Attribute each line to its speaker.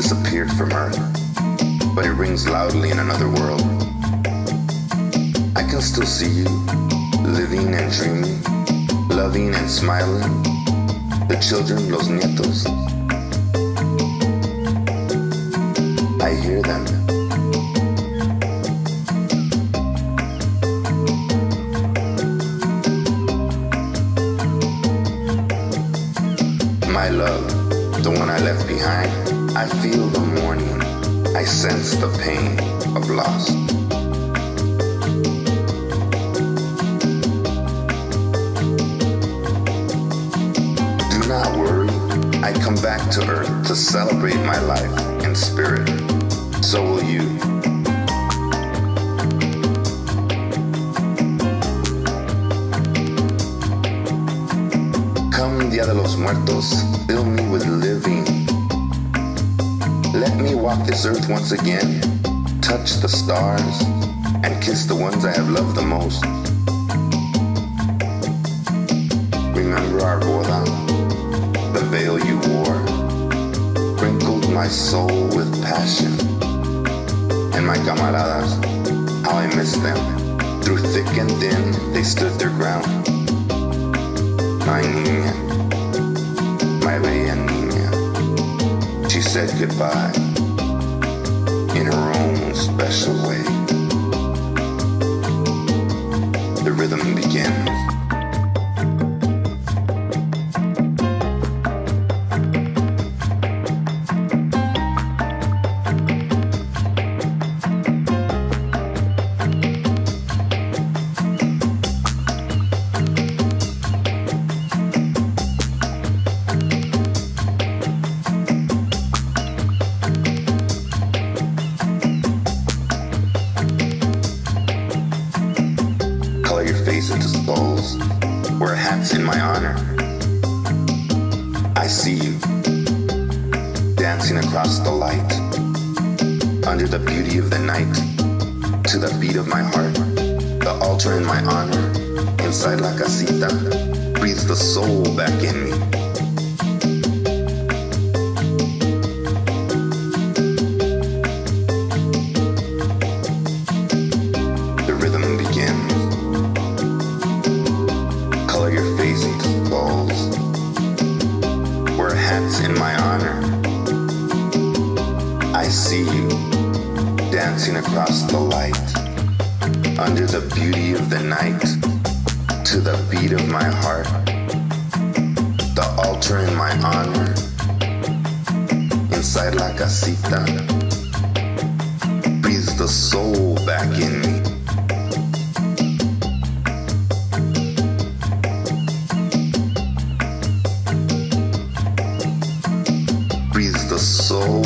Speaker 1: disappeared from Earth, but it rings loudly in another world. I can still see you, living and dreaming, loving and smiling, the children, los nietos. I hear them. My love, the one I left behind, I feel the mourning, I sense the pain of loss. Do not worry, I come back to Earth to celebrate my life in spirit. So will you. Come, Dia de los Muertos, fill me with living. Let me walk this earth once again, touch the stars, and kiss the ones I have loved the most. Remember our boda, the veil you wore, sprinkled my soul with passion. And my camaradas, how I miss them. Through thick and thin, they stood their ground. My niña, my bella niña, she said goodbye in her own special way. The rhythm begins. Into skulls, wear hats in my honor. I see you dancing across the light, under the beauty of the night, to the beat of my heart. The altar in my honor, inside la casita, breathes the soul back in me. The rhythm begins. Color your face into skulls, wear hats in my honor. I see you dancing across the light, under the beauty of the night, to the beat of my heart. The altar in my honor, inside la casita, breathes the soul back in me. Breathes the soul